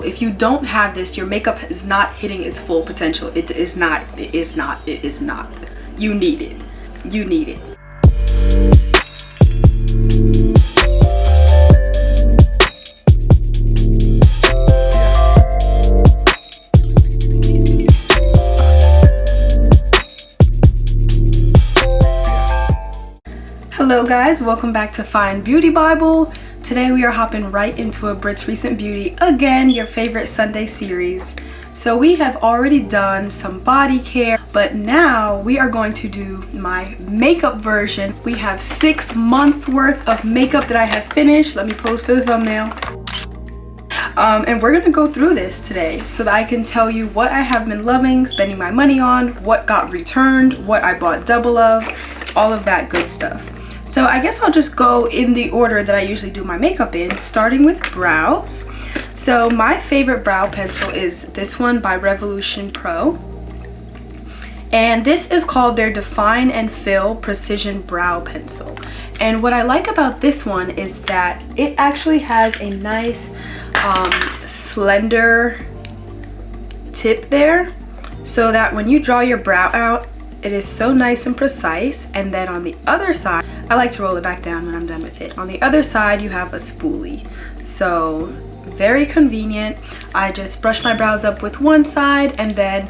If you don't have this, your makeup is not hitting its full potential. It is not. You need it. You need it. Hello guys, welcome back to Fine Beauty Bible. Today we are hopping right into a Brit's Recent Beauty, again, your favorite Sunday series. So we have already done some body care, but now we are going to do my makeup version. We have 6 months worth of makeup that I have finished. Let me pose for the thumbnail. And we're gonna go through this today so that I can tell you what I have been loving, spending my money on, what got returned, what I bought double of, all of that good stuff. So I guess I'll just go in the order that I usually do my makeup in, starting with brows. So my favorite brow pencil is this one by Revolution Pro. And this is called their Define and Fill Precision Brow Pencil. And what I like about this one is that it actually has a nice slender tip there, so that when you draw your brow out, it is so nice and precise. And then on the other side, I like to roll it back down when I'm done with it. On the other side, you have a spoolie. So very convenient. I just brush my brows up with one side and then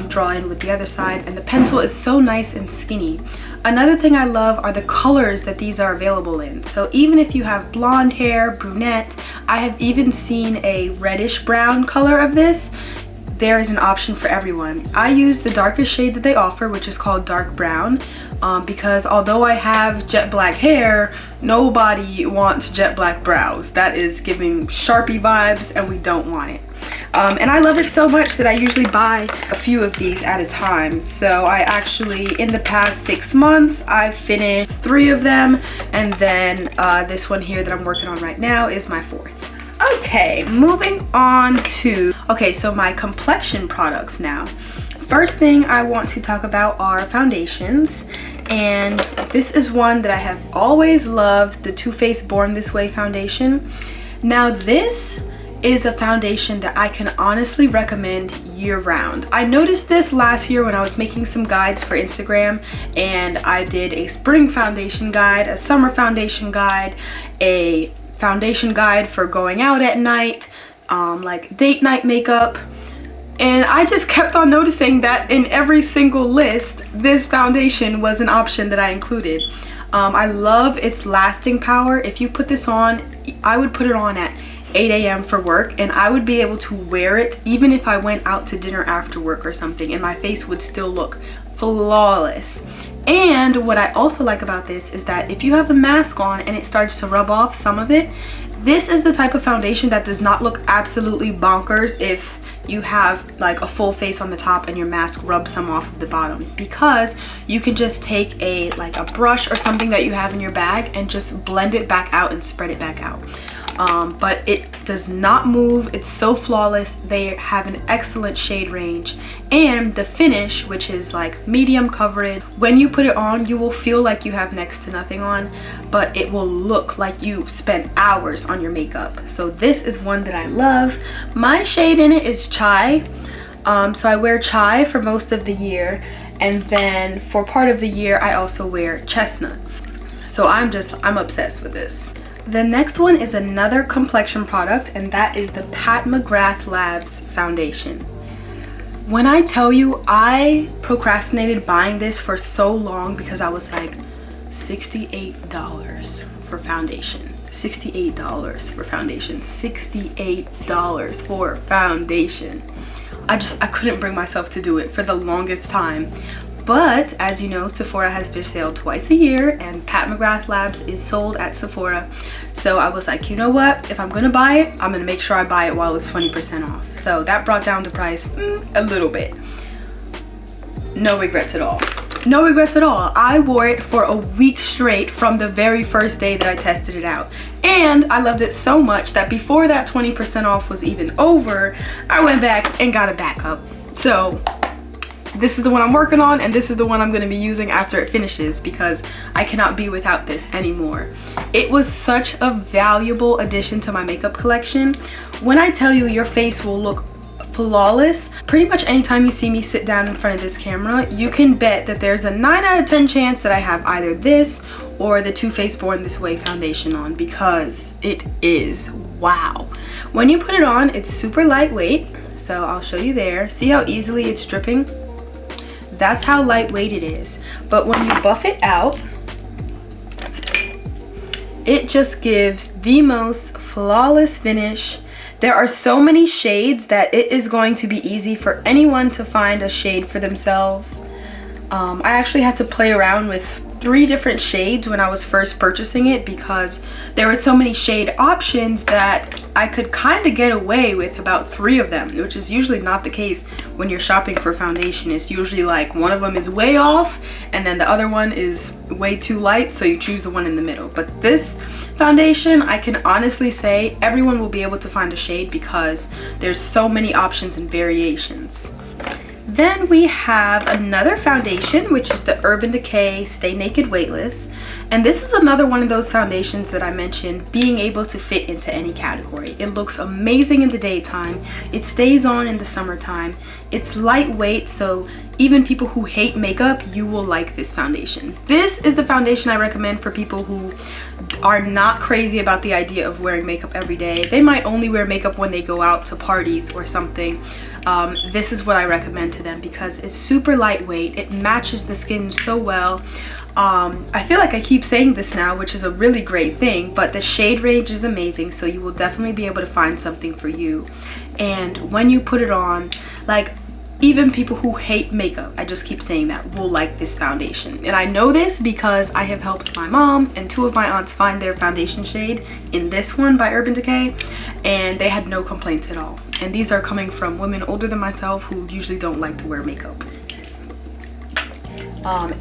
draw in with the other side. And the pencil is so nice and skinny. Another thing I love are the colors that these are available in. So even if you have blonde hair, brunette, I have even seen a reddish brown color of this. There is an option for everyone. I use the darkest shade that they offer, which is called dark brown, because although I have jet black hair, nobody wants jet black brows. That is giving Sharpie vibes and we don't want it. And I love it so much that I usually buy a few of these at a time. So I actually, in the past 6 months, I've finished 3 of them, and then this one here that I'm working on right now is my 4th. Okay, moving on to, so my complexion products now. First thing I want to talk about are foundations. And this is one that I have always loved, the Too Faced Born This Way foundation. Now this is a foundation that I can honestly recommend year-round. I noticed this last year when I was making some guides for Instagram, and I did a spring foundation guide, a summer foundation guide, a foundation guide for going out at night, like date night makeup. And I just kept on noticing that in every single list, this foundation was an option that I included. I love its lasting power. If you put this on, I would put it on at 8 a.m. for work, and I would be able to wear it even if I went out to dinner after work or something, and my face would still look flawless. And what I also like about this is that if you have a mask on and it starts to rub off some of it, this is the type of foundation that does not look absolutely bonkers if you have like a full face on the top and your mask rubs some off of the bottom, because you can just take a brush or something that you have in your bag and just blend it back out and spread it back out. But it does not move. It's so flawless. They have an excellent shade range, and the finish, which is like medium coverage, when you put it on, you will feel like you have next to nothing on, but it will look like you spent hours on your makeup. So this is one that I love. My shade in it is Chai. So I wear Chai for most of the year, and then for part of the year I also wear Chestnut. So I'm obsessed with this. The next one is another complexion product, and that is the Pat McGrath Labs foundation. When I tell you, I procrastinated buying this for so long because I was like, $68 for foundation. $68 for foundation. $68 for foundation. I couldn't bring myself to do it for the longest time. But as you know, Sephora has their sale twice a year, and Pat McGrath Labs is sold at Sephora. So I was like, you know what? If I'm gonna buy it, I'm gonna make sure I buy it while it's 20% off. So that brought down the price a little bit. No regrets at all. No regrets at all. I wore it for a week straight from the very first day that I tested it out. And I loved it so much that before that 20% off was even over, I went back and got a backup. So this is the one I'm working on, and this is the one I'm going to be using after it finishes, because I cannot be without this anymore. It was such a valuable addition to my makeup collection. When I tell you, your face will look flawless pretty much anytime you see me sit down in front of this camera, you can bet that there's a 9 out of 10 chance that I have either this or the Too Faced Born This Way foundation on, because it is wow. When you put it on, it's super lightweight, so I'll show you there. See how easily it's dripping? That's how lightweight it is. But when you buff it out, it just gives the most flawless finish. There are so many shades that it is going to be easy for anyone to find a shade for themselves. I actually had to play around with 3 different shades when I was first purchasing it, because there were so many shade options that I could kind of get away with about 3 of them, which is usually not the case when you're shopping for foundation. It's usually like one of them is way off and then the other one is way too light, so you choose the one in the middle. But this foundation, I can honestly say everyone will be able to find a shade because there's so many options and variations. Then we have another foundation, which is the Urban Decay Stay Naked Weightless. And this is another one of those foundations that I mentioned being able to fit into any category. It looks amazing in the daytime. It stays on in the summertime. It's lightweight, so even people who hate makeup, you will like this foundation. This is the foundation I recommend for people who are not crazy about the idea of wearing makeup every day. They might only wear makeup when they go out to parties or something. This is what I recommend to them because it's super lightweight. It matches the skin so well. I feel like I keep saying this now, which is a really great thing, but the shade range is amazing, so you will definitely be able to find something for you. And when you put it on, like, even people who hate makeup, I just keep saying that, will like this foundation. And I know this because I have helped my mom and 2 of my aunts find their foundation shade in this one by Urban Decay, and they had no complaints at all. And these are coming from women older than myself who usually don't like to wear makeup.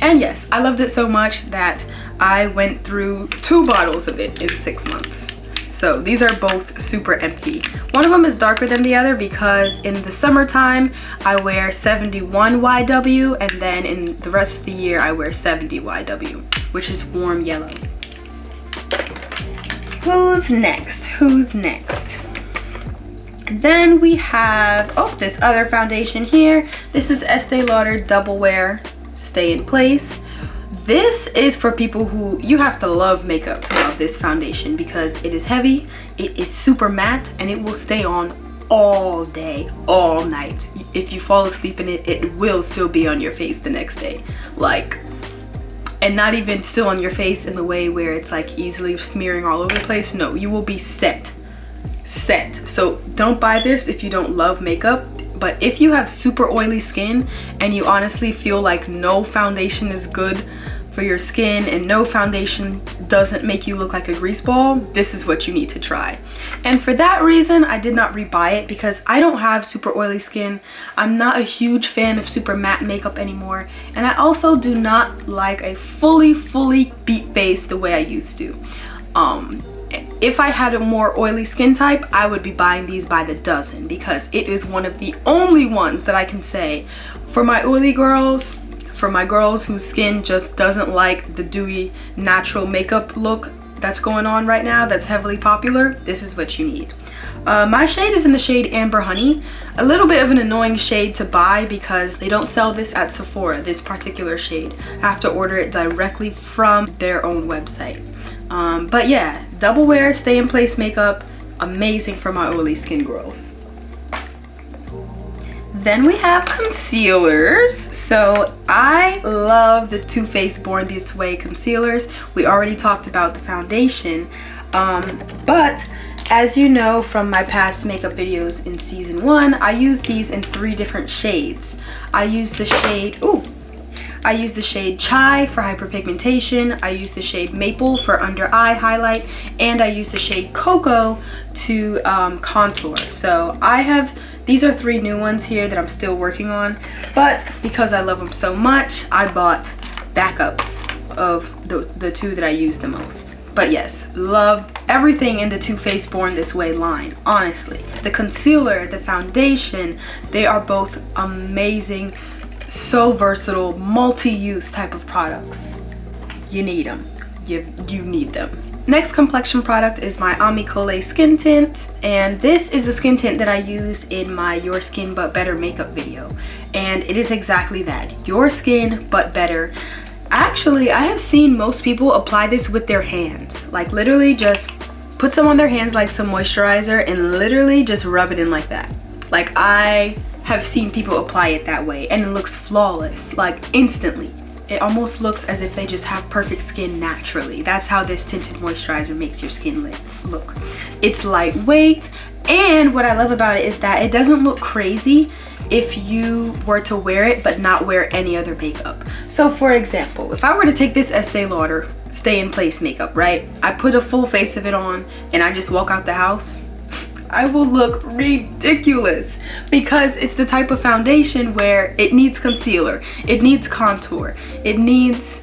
And yes, I loved it so much that I went through 2 bottles of it in 6 months. So these are both super empty. One of them is darker than the other because in the summertime I wear 71 YW, and then in the rest of the year I wear 70 YW, which is warm yellow. Who's next? Who's next? Then we have, oh, this other foundation here. This is Estee Lauder Double Wear Stay in Place. This is for people who, you have to love makeup to love this foundation because it is heavy, it is super matte, and it will stay on all day, all night. If you fall asleep in it, it will still be on your face the next day. Like, and not even still on your face in the way where it's like easily smearing all over the place. No, you will be set. So don't buy this if you don't love makeup. But if you have super oily skin and you honestly feel like no foundation is good for your skin and no foundation doesn't make you look like a grease ball, this is what you need to try. And for that reason, I did not rebuy it because I don't have super oily skin. I'm not a huge fan of super matte makeup anymore. And I also do not like a fully beat face the way I used to. If I had a more oily skin type, I would be buying these by the dozen because it is one of the only ones that I can say for my oily girls, for my girls whose skin just doesn't like the dewy natural makeup look that's going on right now, that's heavily popular, this is what you need. My shade is in the shade Amber Honey. A little bit of an annoying shade to buy because they don't sell this at Sephora, this particular shade. I have to order it directly from their own website. But yeah, Double Wear Stay in Place makeup, amazing for my oily skin girls. Then we have concealers. So I love the Too Faced Born This Way concealers. We already talked about the foundation, but as you know from my past makeup videos in season 1, I use these in 3 different shades. I use the shade Chai for hyperpigmentation, I use the shade Maple for under eye highlight, and I use the shade Cocoa to contour. So these are 3 new ones here that I'm still working on, but because I love them so much, I bought backups of the 2 that I use the most. But yes, love everything in the Too Faced Born This Way line, honestly. The concealer, the foundation, they are both amazing. so versatile, multi-use type of products. You need them. You need them. Next complexion product is my Omicole skin tint, and this is the skin tint that I used in my Your Skin But Better makeup video, and it is exactly that, your skin but better. Actually, I have seen most people apply this with their hands, like literally just put some on their hands like some moisturizer and literally just rub it in like that. Like, I have seen people apply it that way and it looks flawless, like instantly. It almost looks as if they just have perfect skin naturally. That's how this tinted moisturizer makes your skin look. It's lightweight, and what I love about it is that it doesn't look crazy if you were to wear it but not wear any other makeup. So for example, if I were to take this Estee Lauder Stay in Place makeup, right? I put a full face of it on and I just walk out the house, I will look ridiculous because it's the type of foundation where it needs concealer, it needs contour, it needs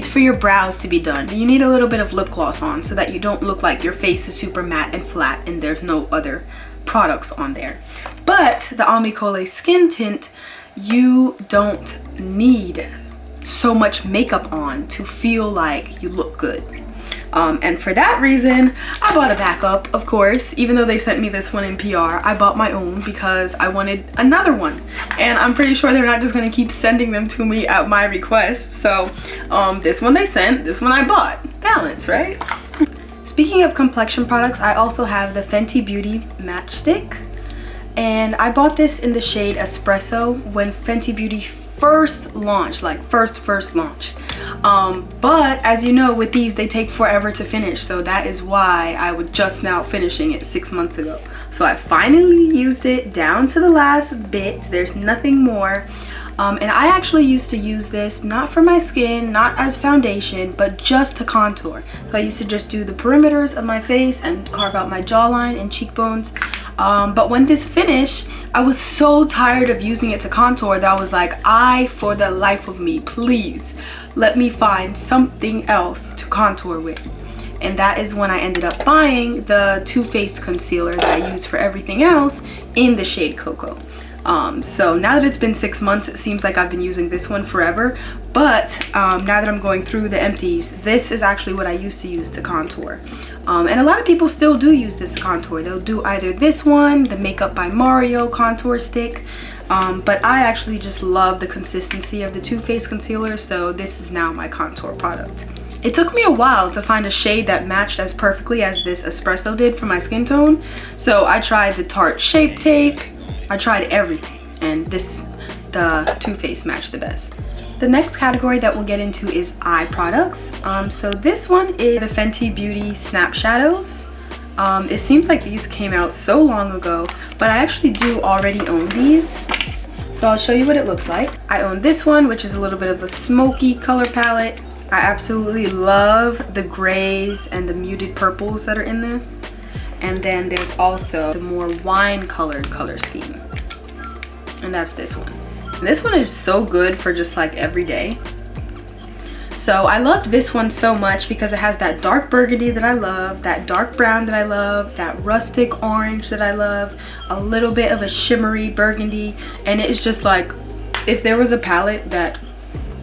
for your brows to be done. You need a little bit of lip gloss on so that you don't look like your face is super matte and flat and there's no other products on there. But the Omicole skin tint, you don't need so much makeup on to feel like you look good. And for that reason, I bought a backup, of course. Even though they sent me this one in PR, I bought my own because I wanted another one. And I'm pretty sure they're not just gonna keep sending them to me at my request. So this one they sent, this one I bought. Balance, right? Speaking of complexion products, I also have the Fenty Beauty Matchstick. And I bought this in the shade Espresso when Fenty Beauty first launched, like first launched. But as you know, with these they take forever to finish, so that is why I was just now finishing it 6 months ago. So I finally used it down to the last bit. There's nothing more. And I actually used to use this not for my skin, not as foundation, but just to contour. So I used to just do the perimeters of my face and carve out my jawline and cheekbones. But when this finished, I was so tired of using it to contour that I was like, for the life of me, please let me find something else to contour with. And that is when I ended up buying the Too Faced concealer that I use for everything else in the shade Cocoa. So now that it's been 6 months, it seems like I've been using this one forever. But now that I'm going through the empties, this is actually what I used to use to contour. And a lot of people still do use this to contour. They'll do either this one, the Makeup by Mario contour stick. But I actually just love the consistency of the Too Faced concealer, so this is now my contour product. It took me a while to find a shade that matched as perfectly as this Espresso did for my skin tone. So I tried the Tarte Shape Tape, I tried everything, and the Too Faced matched the best. The next category that we'll get into is eye products. So this one is the Fenty Beauty Snap Shadows. It seems like these came out so long ago, but I actually do already own these. So I'll show you what it looks like. I own this one, which is a little bit of a smoky color palette. I absolutely love the grays and the muted purples that are in this. And then there's also the more wine colored color scheme. And that's this one. And this one is so good for just like every day. So I loved this one so much because it has that dark burgundy that I love, that dark brown that I love, that rustic orange that I love, a little bit of a shimmery burgundy. And it's just like, if there was a palette that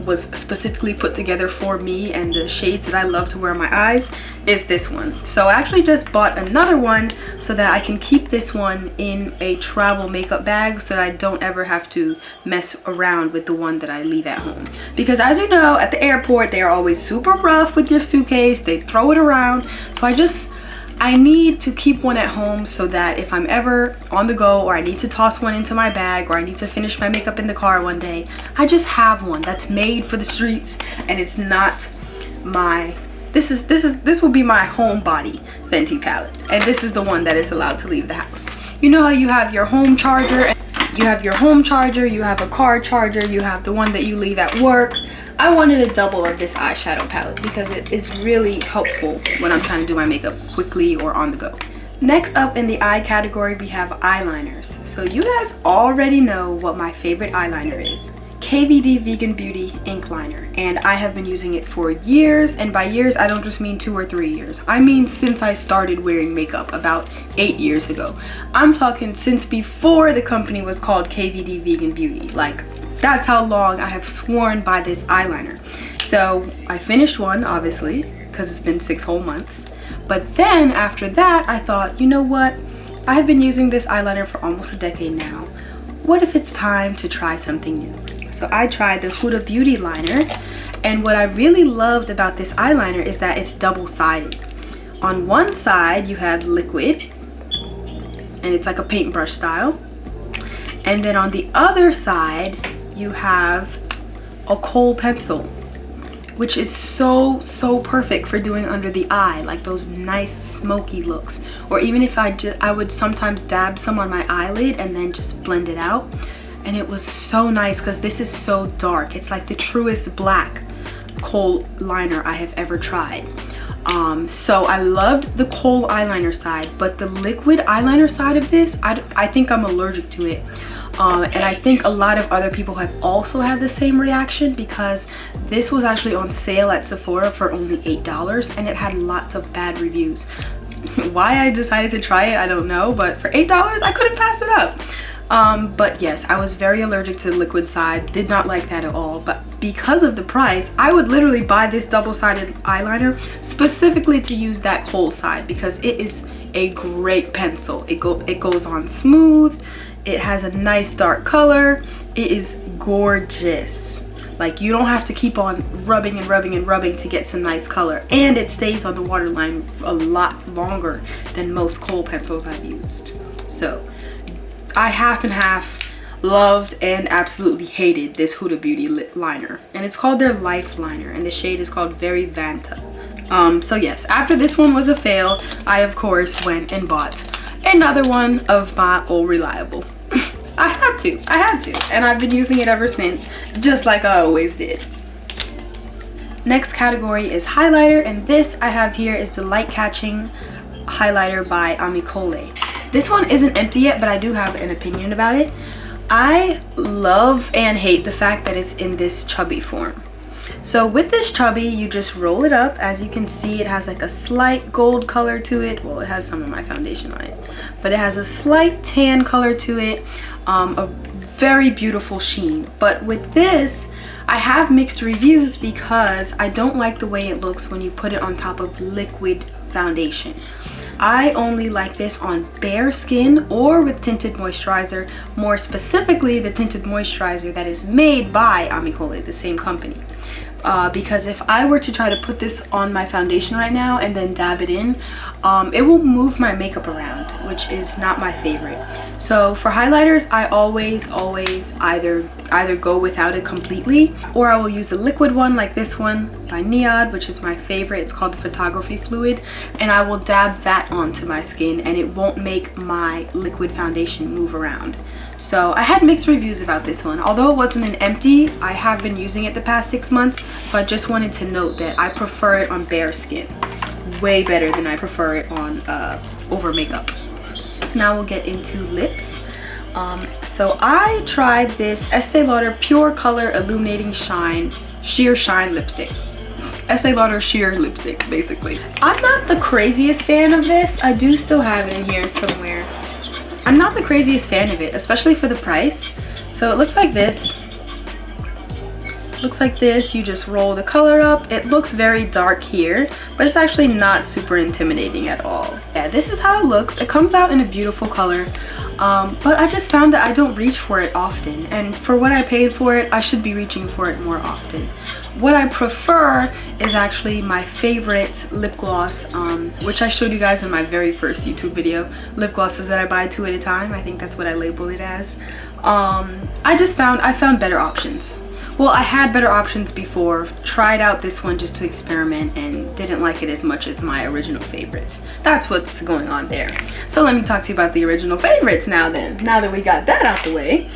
was specifically put together for me and the shades that I love to wear on my eyes, is this one. So I actually just bought another one so that I can keep this one in a travel makeup bag so that I don't ever have to mess around with the one that I leave at home. Because as you know, at the airport they are always super rough with your suitcase, they throw it around. So I need to keep one at home so that if I'm ever on the go or I need to toss one into my bag or I need to finish my makeup in the car one day, I just have one that's made for the streets and it's not my, this will be my homebody Fenty palette. And this is the one that is allowed to leave the house. You know how you have your home charger, you have a car charger, you have the one that you leave at work. I wanted a double of this eyeshadow palette because it is really helpful when I'm trying to do my makeup quickly or on the go. Next up in the eye category, we have eyeliners. So you guys already know what my favorite eyeliner is. KVD Vegan Beauty Ink Liner, and I have been using it for years, and by years I don't just mean 2 or 3 years. I mean since I started wearing makeup about 8 years ago. I'm talking since before the company was called KVD Vegan Beauty, like That's how long I have sworn by this eyeliner. So I finished one, obviously, because it's been 6 whole months. But then after that, I thought, you know what? I have been using this eyeliner for almost a decade now. What if it's time to try something new? So I tried the Huda Beauty liner, and what I really loved about this eyeliner is that it's double-sided. On one side you have liquid, and it's like a paintbrush style, and then on the other side you have a kohl pencil, which is so perfect for doing under the eye, like those nice smoky looks. Or even if I would sometimes dab some on my eyelid and then just blend it out. And it was so nice because this is so dark. It's like the truest black kohl liner I have ever tried. So I loved the kohl eyeliner side, but the liquid eyeliner side of this, I think I'm allergic to it. And I think a lot of other people have also had the same reaction, because this was actually on sale at Sephora for only $8 and it had lots of bad reviews. Why I decided to try it, I don't know, but for $8 I couldn't pass it up. But yes, I was very allergic to the liquid side, did not like that at all. But because of the price, I would literally buy this double-sided eyeliner specifically to use that kohl side, because it is a great pencil. It goes on smooth. It has a nice dark color. It is gorgeous. Like, you don't have to keep on rubbing and rubbing and rubbing to get some nice color. And it stays on the waterline a lot longer than most kohl pencils I've used. So I half and half loved and absolutely hated this Huda Beauty lip liner. And it's called their Life Liner, and the shade is called Very Vanta. So yes, after this one was a fail, I of course went and bought another one of my old reliable. I had to, and I've been using it ever since, just like I always did. Next category is highlighter, and this I have here is the Light Catching Highlighter by Amicole. This one isn't empty yet, but I do have an opinion about it. I love and hate the fact that it's in this chubby form. So with this chubby, you just roll it up. As you can see, it has like a slight gold color to it. Well, it has some of my foundation on it, but it has a slight tan color to it, a very beautiful sheen. But with this, I have mixed reviews because I don't like the way it looks when you put it on top of liquid foundation. I only like this on bare skin or with tinted moisturizer, more specifically the tinted moisturizer that is made by Amicole, the same company. Because if I were to try to put this on my foundation right now and then dab it in, it will move my makeup around, which is not my favorite. So for highlighters, I always either go without it completely, or I will use a liquid one like this one by Niod, which is my favorite. It's called the Photography Fluid, and I will dab that onto my skin and it won't make my liquid foundation move around. So I had mixed reviews about this one. Although it wasn't an empty, I have been using it the past 6 months, so I just wanted to note that I prefer it on bare skin way better than I prefer it on over makeup. Now we'll get into lips. So I tried this Estee Lauder Pure Color Illuminating Shine Sheer Shine Lipstick. Estee Lauder sheer lipstick, basically. I'm not the craziest fan of this. I do still have it in here somewhere. I'm not the craziest fan of it, especially for the price. So it looks like this. Looks like this. You just roll the color up. It looks very dark here, but it's actually not super intimidating at all. Yeah, this is how it looks. It comes out in a beautiful color, but I just found that I don't reach for it often, and for what I paid for it, I should be reaching for it more often. What I prefer is actually my favorite lip gloss, which I showed you guys in my very first YouTube video. Lip glosses that I buy 2 at a time. I think that's what I labeled it as. I found better options. Well, I had better options before, tried out this one just to experiment, and didn't like it as much as my original favorites. That's what's going on there. So let me talk to you about the original favorites now then, now that we got that out the way.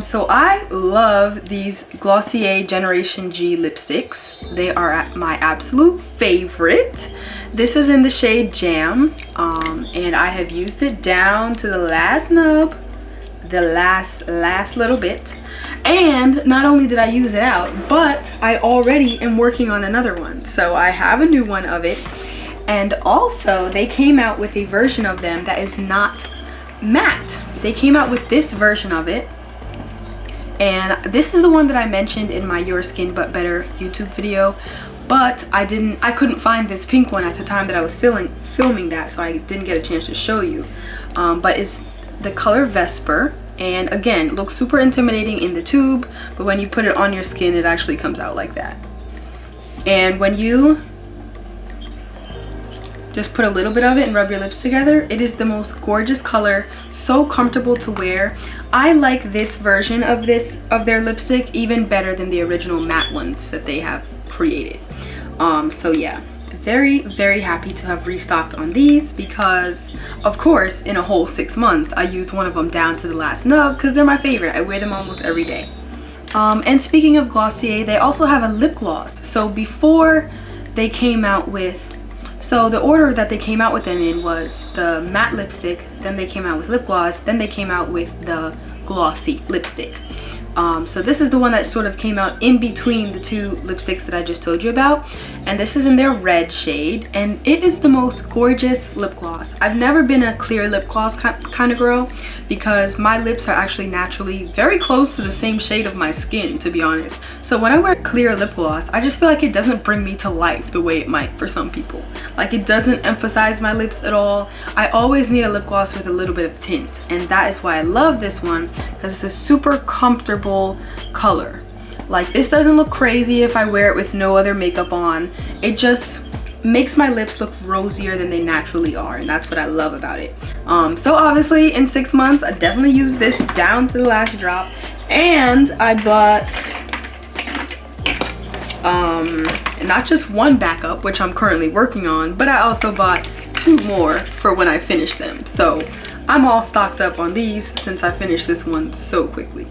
So I love these Glossier Generation G lipsticks. They are my absolute favorite. This is in the shade Jam, and I have used it down to the last nub, the last little bit. And not only did I use it out, but I already am working on another one. So I have a new one of it. And also they came out with a version of them that is not matte. They came out with this version of it. And this is the one that I mentioned in my Your Skin But Better YouTube video, but I couldn't find this pink one at the time that I was filming that, so I didn't get a chance to show you. But it's the color Vesper, and again, looks super intimidating in the tube, but when you put it on your skin, it actually comes out like that. And when you just put a little bit of it and rub your lips together, it is the most gorgeous color, so comfortable to wear. I like this version of their lipstick even better than the original matte ones that they have created. So yeah, very, very happy to have restocked on these, because of course in a whole 6 months I used one of them down to the last nub because they're my favorite. I wear them almost every day. And speaking of Glossier, they also have a lip gloss. So before they came out with, so the order that they came out with them in was the matte lipstick, then they came out with lip gloss, then they came out with the glossy lipstick. So this is the one that sort of came out in between the two lipsticks that I just told you about, and this is in their red shade, and it is the most gorgeous lip gloss. I've never been a clear lip gloss kind of girl, because my lips are actually naturally very close to the same shade of my skin, to be honest. So when I wear clear lip gloss, I just feel like it doesn't bring me to life the way it might for some people. Like, it doesn't emphasize my lips at all. I always need a lip gloss with a little bit of tint, and that is why I love this one, because it's a super comfortable color. Like, this doesn't look crazy if I wear it with no other makeup on. It just makes my lips look rosier than they naturally are, and that's what I love about it. So obviously in 6 months I definitely used this down to the last drop, and I bought not just one backup, which I'm currently working on, but I also bought 2 more for when I finish them. So I'm all stocked up on these since I finished this one so quickly.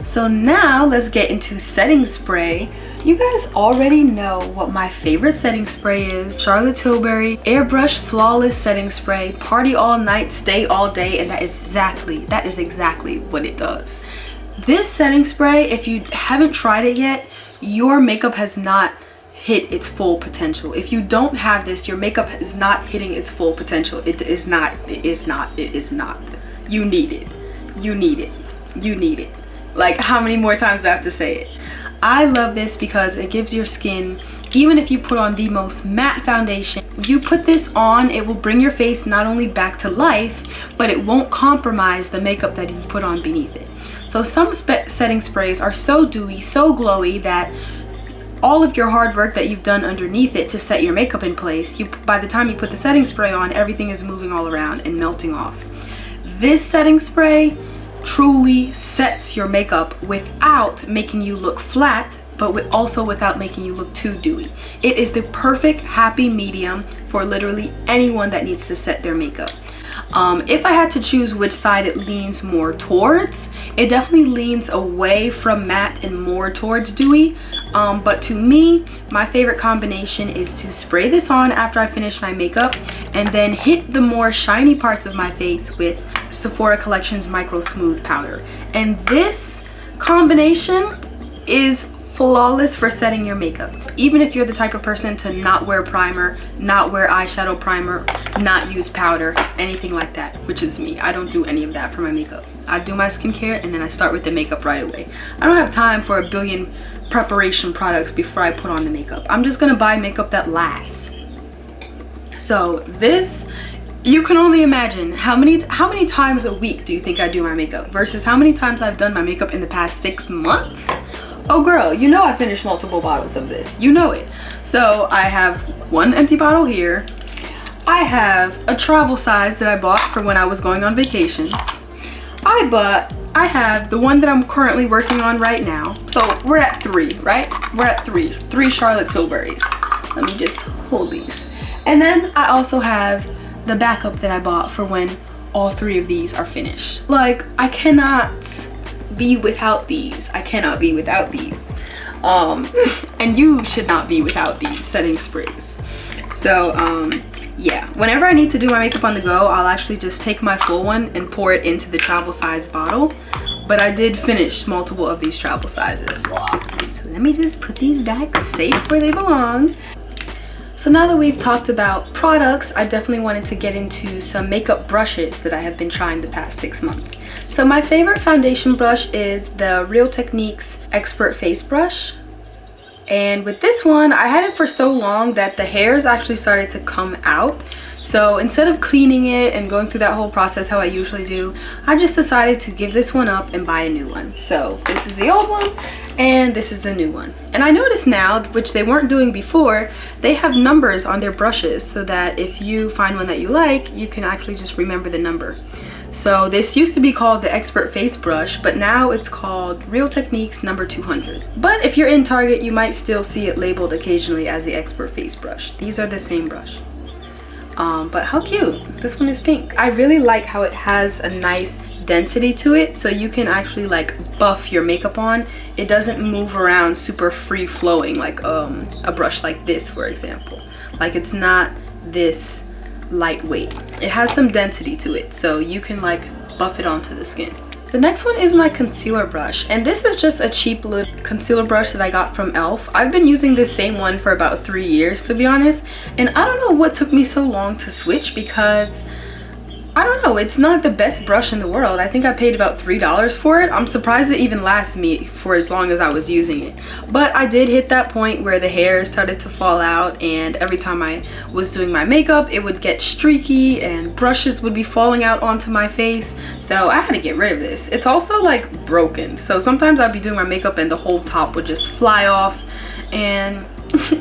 So now let's get into setting spray. You guys already know what my favorite setting spray is. Charlotte Tilbury Airbrush Flawless Setting Spray. Party all night, stay all day, and that is exactly what it does. This setting spray, if you haven't tried it yet, your makeup has not hit its full potential. If you don't have this, your makeup is not hitting its full potential. It is not. You need it. You need it. You need it. Like, how many more times do I have to say it? I love this because it gives your skin, even if you put on the most matte foundation, you put this on, it will bring your face not only back to life, but it won't compromise the makeup that you've put on beneath it. So some setting sprays are so dewy, so glowy, that all of your hard work that you've done underneath it to set your makeup in place, by the time you put the setting spray on, everything is moving all around and melting off. This setting spray truly sets your makeup without making you look flat, but also without making you look too dewy. It is the perfect happy medium for literally anyone that needs to set their makeup. If I had to choose which side it leans more towards, it definitely leans away from matte and more towards dewy. But to me, my favorite combination is to spray this on after I finish my makeup and then hit the more shiny parts of my face with Sephora Collection's Micro Smooth Powder. And this combination is flawless for setting your makeup. Even if you're the type of person to not wear primer, not wear eyeshadow primer, not use powder, anything like that, which is me. I don't do any of that for my makeup. I do my skincare and then I start with the makeup right away. I don't have time for a billion preparation products before I put on the makeup. I'm just gonna buy makeup that lasts. So this, you can only imagine how many times a week do you think I do my makeup versus how many times I've done my makeup in the past 6 months. Oh girl, you know I finished multiple bottles of this. You know it. So I have one empty bottle here. I have a travel size that I bought for when I was going on vacations. I have the one that I'm currently working on right now. So we're at 3, right? We're at 3 Charlotte Tilburys. Let me just hold these. And then I also have the backup that I bought for when all 3 of these are finished. Like, I cannot be without these. I cannot be without these. And you should not be without these setting sprays. So yeah, whenever I need to do my makeup on the go, I'll actually just take my full one and pour it into the travel size bottle. But I did finish multiple of these travel sizes. So let me just put these back safe where they belong. So now that we've talked about products, I definitely wanted to get into some makeup brushes that I have been trying the past 6 months. So my favorite foundation brush is the Real Techniques Expert Face Brush. And with this one, I had it for so long that the hairs actually started to come out. So instead of cleaning it and going through that whole process how I usually do, I just decided to give this one up and buy a new one. So this is the old one and this is the new one. And I noticed now, which they weren't doing before, they have numbers on their brushes so that if you find one that you like, you can actually just remember the number. So this used to be called the Expert Face Brush, but now it's called Real Techniques number 200. But if you're in Target, you might still see it labeled occasionally as the Expert Face Brush. These are the same brush. But how cute. This one is pink. I really like how it has a nice density to it, so you can actually like buff your makeup on. It doesn't move around super free flowing like a brush like this, for example. Like, it's not this lightweight. It has some density to it, so you can like buff it onto the skin. The next one is my concealer brush, and this is just a cheap little concealer brush that I got from e.l.f. I've been using this same one for about 3 years, to be honest, and I don't know what took me so long to switch, because I don't know, it's not the best brush in the world. I think I paid about $3 for it. I'm surprised it even lasts me for as long as I was using it. But I did hit that point where the hair started to fall out, and every time I was doing my makeup, it would get streaky and brushes would be falling out onto my face. So I had to get rid of this. It's also like broken. So sometimes I'd be doing my makeup and the whole top would just fly off, and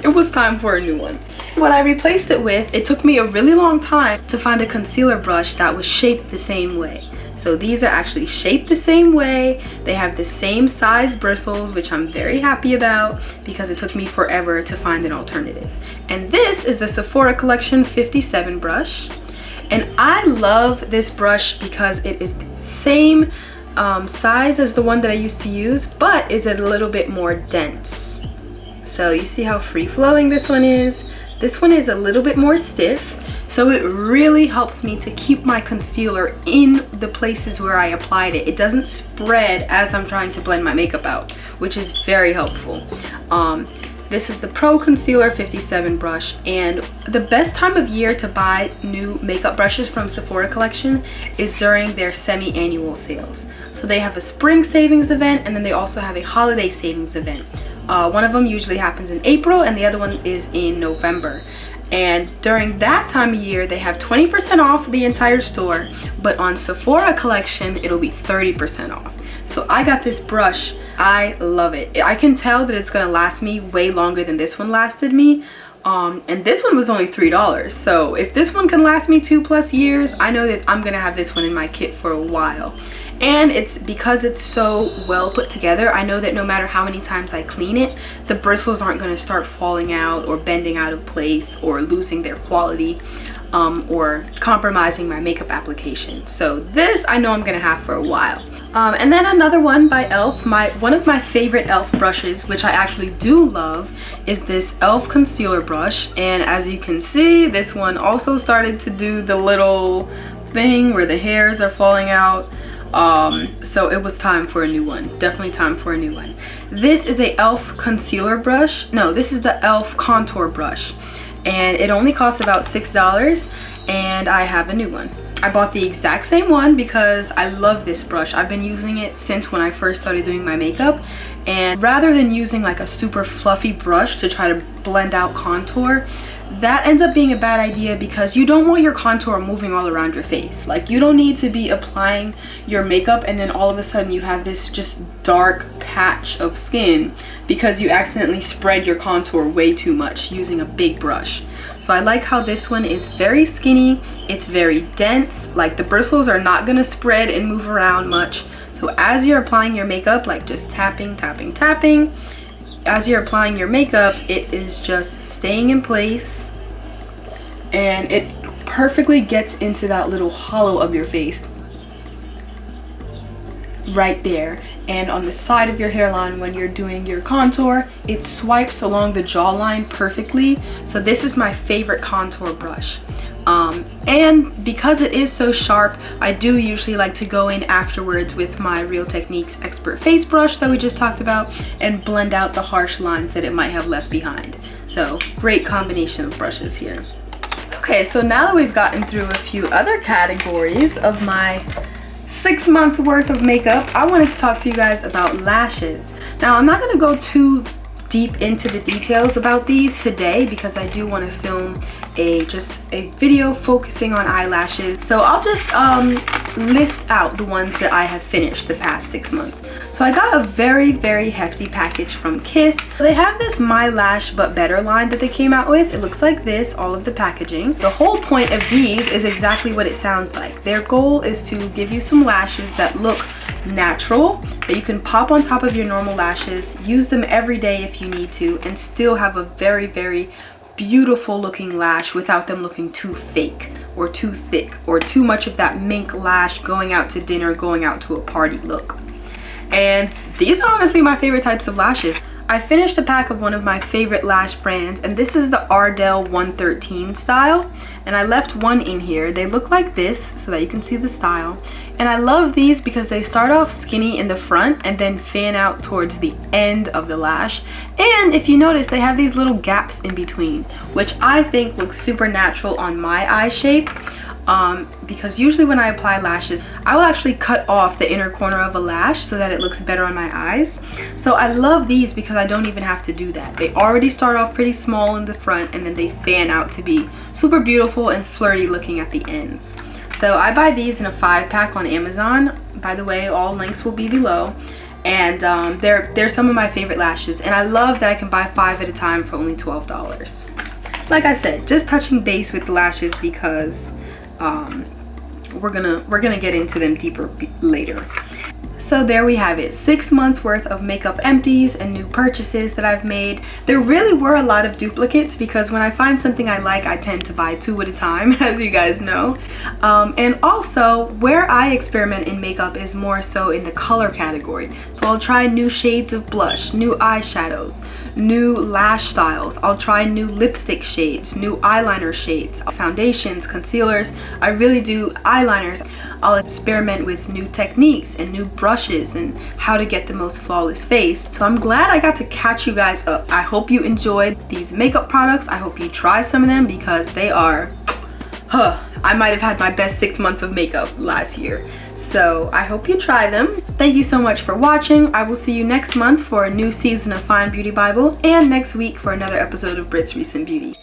it was time for a new one. What I replaced it with, it took me a really long time to find a concealer brush that was shaped the same way. So these are actually shaped the same way. They have the same size bristles, which I'm very happy about because it took me forever to find an alternative. And this is the Sephora Collection 57 brush. And I love this brush because it is the same size as the one that I used to use, but is a little bit more dense. So you see how free-flowing this one is? This one is a little bit more stiff, so it really helps me to keep my concealer in the places where I applied it. It doesn't spread as I'm trying to blend my makeup out, which is very helpful. This is the Pro Concealer 57 brush, and the best time of year to buy new makeup brushes from Sephora Collection is during their semi-annual sales. So they have a spring savings event, and then they also have a holiday savings event. One of them usually happens in April and the other one is in November. And during that time of year, they have 20% off the entire store, but on Sephora Collection, it'll be 30% off. So I got this brush. I love it. I can tell that it's gonna last me way longer than this one lasted me. And this one was only $3. So if this one can last me 2+ years, I know that I'm gonna have this one in my kit for a while. And it's because it's so well put together, I know that no matter how many times I clean it, the bristles aren't going to start falling out or bending out of place or losing their quality or compromising my makeup application. So this I know I'm going to have for a while. And then another one by e.l.f. One of my favorite e.l.f. brushes, which I actually do love, is this e.l.f. concealer brush. And as you can see, this one also started to do the little thing where the hairs are falling out. So it was time for a new one. Definitely time for a new one. This is a e.l.f. concealer brush. No, this is the e.l.f. contour brush, and it only costs about $6, and I have a new one. I bought the exact same one because I love this brush. I've been using it since when I first started doing my makeup, and rather than using like a super fluffy brush to try to blend out contour, that ends up being a bad idea because you don't want your contour moving all around your face. Like, you don't need to be applying your makeup and then all of a sudden you have this just dark patch of skin because you accidentally spread your contour way too much using a big brush. So I like how this one is very skinny, it's very dense, like the bristles are not gonna spread and move around much. So as you're applying your makeup, like just tapping, tapping, tapping, as you're applying your makeup, it is just staying in place, and it perfectly gets into that little hollow of your face right there. And on the side of your hairline, when you're doing your contour, it swipes along the jawline perfectly. So this is my favorite contour brush. And because it is so sharp, I do usually like to go in afterwards with my Real Techniques Expert Face Brush that we just talked about and blend out the harsh lines that it might have left behind. So great combination of brushes here. Okay, so now that we've gotten through a few other categories of my 6 months worth of makeup, I wanted to talk to you guys about lashes. Now, I'm not gonna go too deep into the details about these today because I do want to film just a video focusing on eyelashes. So I'll just list out the ones that I have finished the past 6 months. So I got a very, very hefty package from Kiss. They have this My Lash But Better line that they came out with. It looks like this, all of the packaging. The whole point of these is exactly what it sounds like. Their goal is to give you some lashes that look natural, that you can pop on top of your normal lashes, use them every day if you need to, and still have a very, very beautiful looking lash without them looking too fake or too thick or too much of that mink lash going out to dinner, going out to a party look. And these are honestly my favorite types of lashes. I finished a pack of one of my favorite lash brands, and this is the Ardell 113 style, and I left one in here. They look like this so that you can see the style, and I love these because they start off skinny in the front and then fan out towards the end of the lash. And if you notice, they have these little gaps in between, which I think looks super natural on my eye shape. Because usually when I apply lashes, I will actually cut off the inner corner of a lash so that it looks better on my eyes. So I love these because I don't even have to do that. They already start off pretty small in the front and then they fan out to be super beautiful and flirty looking at the ends. So I buy these in a 5-pack on Amazon. By the way, all links will be below. And they're some of my favorite lashes, and I love that I can buy 5 at a time for only $12. Like I said, just touching base with the lashes because we're gonna get into them deeper later. So there we have it, 6 months worth of makeup empties and new purchases that I've made. There really were a lot of duplicates because when I find something I like, I tend to buy 2 at a time, as you guys know. And also, where I experiment in makeup is more so in the color category. So I'll try new shades of blush, new eyeshadows, new lash styles. I'll try new lipstick shades, new eyeliner shades, foundations, concealers. I really do eyeliners. I'll experiment with new techniques and new brushes and how to get the most flawless face. So I'm glad I got to catch you guys up. I hope you enjoyed these makeup products. I hope you try some of them because they are, I might have had my best 6 months of makeup last year. So I hope you try them. Thank you so much for watching. I will see you next month for a new season of Fine Beauty Bible and next week for another episode of Brit's Recent Beauty.